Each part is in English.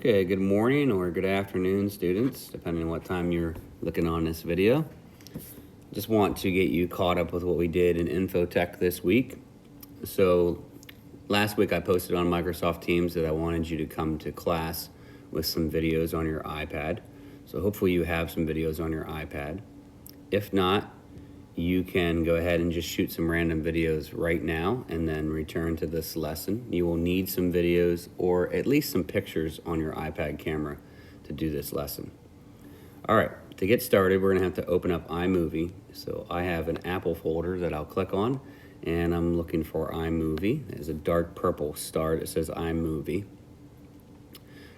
Okay, good morning or good afternoon, students, depending on what time you're looking on this video. Just want to get you caught up with what we did in Infotech this week. So last week I posted on Microsoft Teams that I wanted you to come to class with some videos on your iPad. So hopefully you have some videos on your iPad. If not, you can go ahead and just shoot some random videos right now and then return to this lesson. You will need some videos or at least some pictures on your iPad camera to do this lesson. All right, to get started, we're gonna have to open up iMovie. So I have an Apple folder that I'll click on, and I'm looking for iMovie. There's a dark purple star that says iMovie.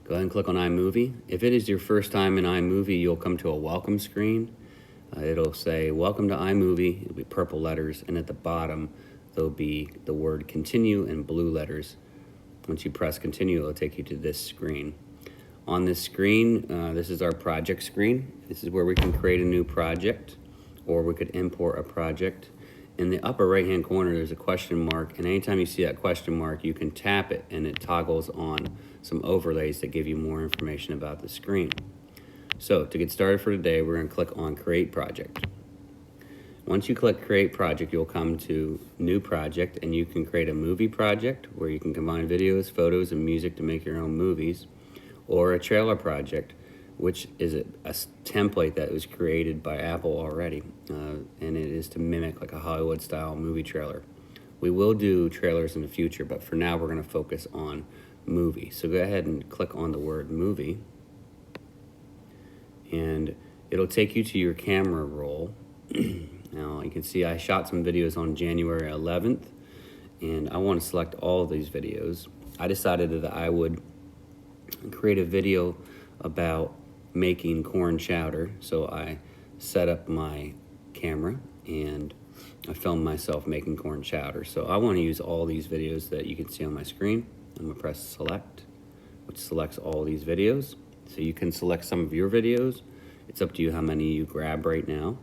Go ahead and click on iMovie. If it is your first time in iMovie, you'll come to a welcome screen. It'll say, welcome to iMovie. It'll be purple letters, and at the bottom, there'll be the word continue in blue letters. Once you press continue, it'll take you to this screen. On this screen, this is our project screen. This is where we can create a new project, or we could import a project. In the upper right-hand corner, there's a question mark, and anytime you see that question mark, you can tap it, and it toggles on some overlays that give you more information about the screen. So to get started for today, we're going to click on Create Project. Once you click Create Project, you'll come to New Project, and you can create a movie project where you can combine videos, photos, and music to make your own movies, or a trailer project, which is a template that was created by Apple already, and it is to mimic like a Hollywood-style movie trailer. We will do trailers in the future, but for now we're going to focus on movie. So go ahead and click on the word movie, and it'll take you to your camera roll. Now you can see I shot some videos on January 11th, and I want to select all of these videos. I decided that I would create a video about making corn chowder, so I set up my camera and I filmed myself making corn chowder. So I want to use all these videos that you can see on my screen. I'm going to press select, which selects all these videos. So you can select some of your videos. It's up to you how many you grab right now.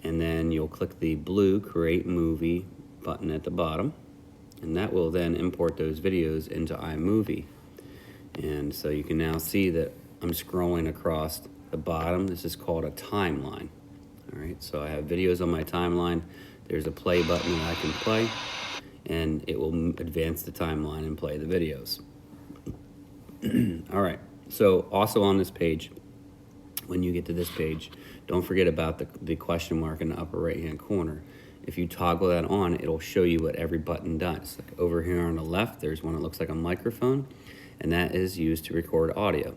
And then you'll click the blue Create Movie button at the bottom, and that will then import those videos into iMovie. And so you can now see that I'm scrolling across the bottom. This is called a timeline. All right, so I have videos on my timeline. There's a play button that I can play, and it will advance the timeline and play the videos. All right, so also on this page, when you get to this page, don't forget about the question mark in the upper right-hand corner. If you toggle that on, it'll show you what every button does. Like over here on the left, there's one that looks like a microphone, and that is used to record audio.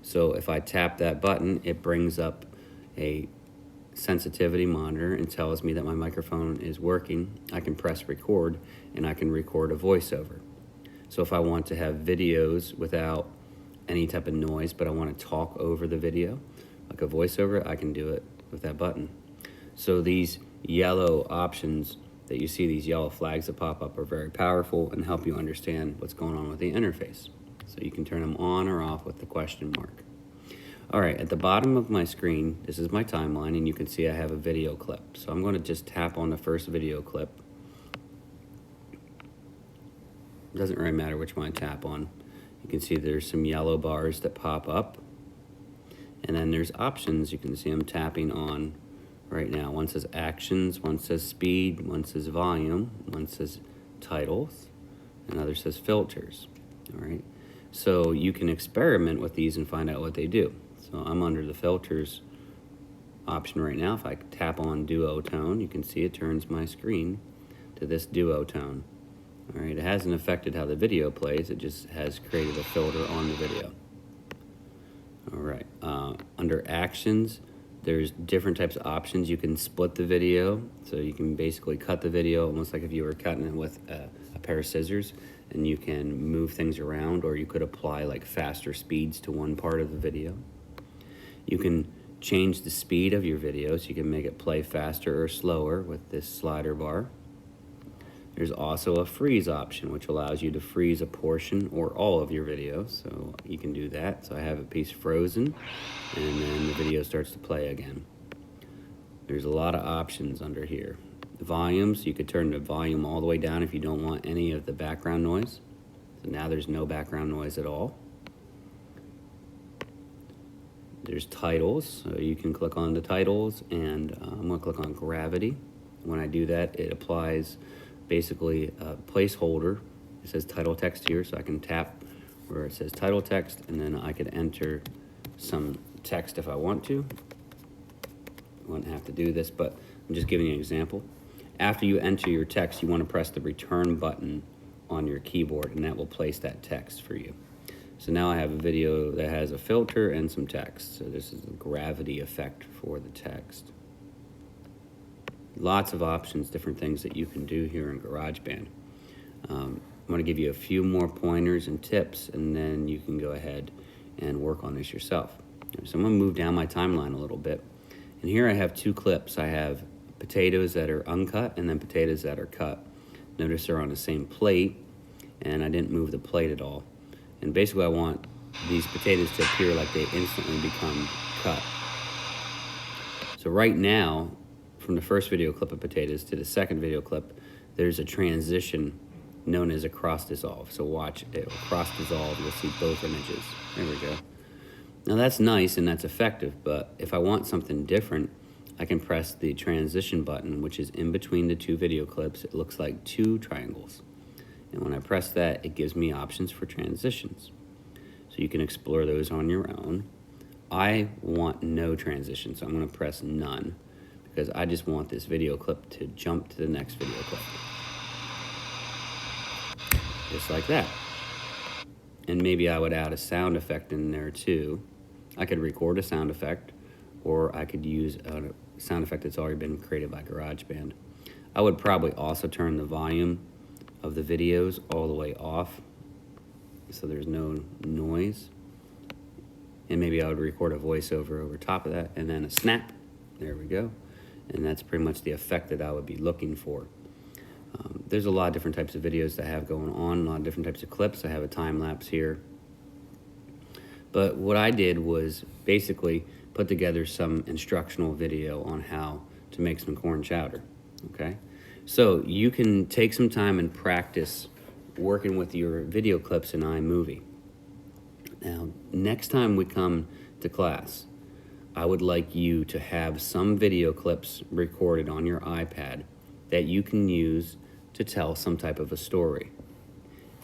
So if I tap that button, it brings up a sensitivity monitor and tells me that my microphone is working. I can press record, and I can record a voiceover. So if I want to have videos without any type of noise, but I want to talk over the video, like a voiceover, I can do it with that button. So these yellow options that you see, these yellow flags that pop up, are very powerful and help you understand what's going on with the interface. So you can turn them on or off with the question mark. All right, at the bottom of my screen, this is my timeline, and you can see I have a video clip. So I'm going to just tap on the first video clip. It doesn't really matter which one I tap on. You can see there's some yellow bars that pop up, and then there's options you can see I'm tapping on right now. One says actions, one says speed, one says volume, one says titles, another says filters. All right, so you can experiment with these and find out what they do. So I'm under the filters option right now. If I tap on duotone, you can see it turns my screen to this duotone. All right, it hasn't affected how the video plays, it just has created a filter on the video. All right, under actions, there's different types of options. You can split the video, so you can basically cut the video almost like if you were cutting it with a pair of scissors, and you can move things around, or you could apply like faster speeds to one part of the video. You can change the speed of your video, so you can make it play faster or slower with this slider bar. There's also a freeze option, which allows you to freeze a portion or all of your videos, so you can do that. So I have a piece frozen, and then the video starts to play again. There's a lot of options under here. The volumes, you could turn the volume all the way down if you don't want any of the background noise. So now there's no background noise at all. There's titles, so you can click on the titles, and I'm going to click on gravity. When I do that, it applies basically a placeholder. It says title text here, so I can tap where it says title text, and then I could enter some text if I want to. I wouldn't have to do this, but I'm just giving you an example. After you enter your text, you want to press the return button on your keyboard, and that will place that text for you. So now I have a video that has a filter and some text. So this is the gravity effect for the text. Lots of options, different things that you can do here in GarageBand. I'm going to give you a few more pointers and tips, and then you can go ahead and work on this yourself. So I'm going to move down my timeline a little bit. And here I have two clips. I have potatoes that are uncut and then potatoes that are cut. Notice they're on the same plate, and I didn't move the plate at all. And basically I want these potatoes to appear like they instantly become cut. So right now, from the first video clip of potatoes to the second video clip, there's a transition known as a cross dissolve. So watch, it will cross dissolve, you'll see both images. There we go. Now that's nice and that's effective, but if I want something different, I can press the transition button, which is in between the two video clips. It looks like two triangles. And when I press that, it gives me options for transitions. So you can explore those on your own. I want no transition, so I'm going to press none, because I just want this video clip to jump to the next video clip. Just like that. And maybe I would add a sound effect in there too. I could record a sound effect, or I could use a sound effect that's already been created by GarageBand. I would probably also turn the volume of the videos all the way off so there's no noise. And maybe I would record a voiceover over top of that, and then a snap. There we go. And that's pretty much the effect that I would be looking for. There's a lot of different types of videos that I have going on, a lot of different types of clips. I have a time lapse here. But what I did was basically put together some instructional video on how to make some corn chowder, okay? So you can take some time and practice working with your video clips in iMovie. Now, next time we come to class, I would like you to have some video clips recorded on your iPad that you can use to tell some type of a story.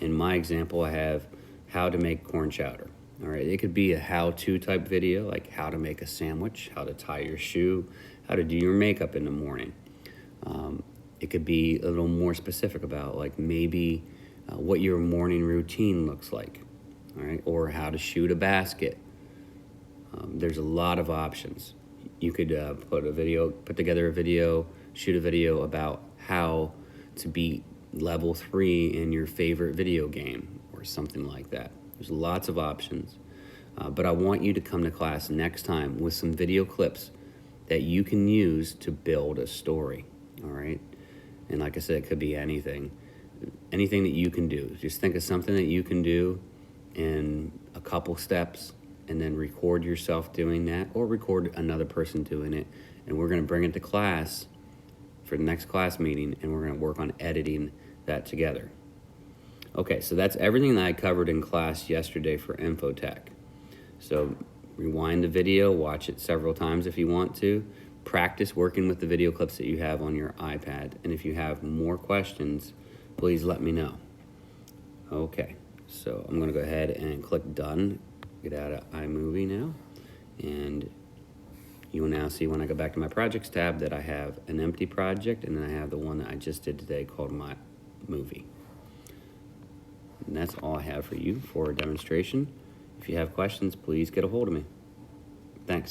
In my example, I have how to make corn chowder. All right, it could be a how-to type video, like how to make a sandwich, how to tie your shoe, how to do your makeup in the morning. It could be a little more specific about, like, maybe what your morning routine looks like, all right, or how to shoot a basket. There's a lot of options. You could put together a video, shoot a video about how to beat level 3 in your favorite video game or something like that. There's lots of options, but I want you to come to class next time with some video clips that you can use to build a story, all right? And like I said, it could be anything that you can do. Just think of something that you can do in a couple steps, and then record yourself doing that, or record another person doing it, and we're gonna bring it to class for the next class meeting, and we're gonna work on editing that together. Okay, so that's everything that I covered in class yesterday for Infotech. So rewind the video, watch it several times if you want to. Practice working with the video clips that you have on your iPad. And if you have more questions, please let me know. Okay, so I'm gonna go ahead and click done. Get out of iMovie now. And you will now see when I go back to my projects tab that I have an empty project, and then I have the one that I just did today called my movie. And that's all I have for you for a demonstration. If you have questions, please get a hold of me. Thanks.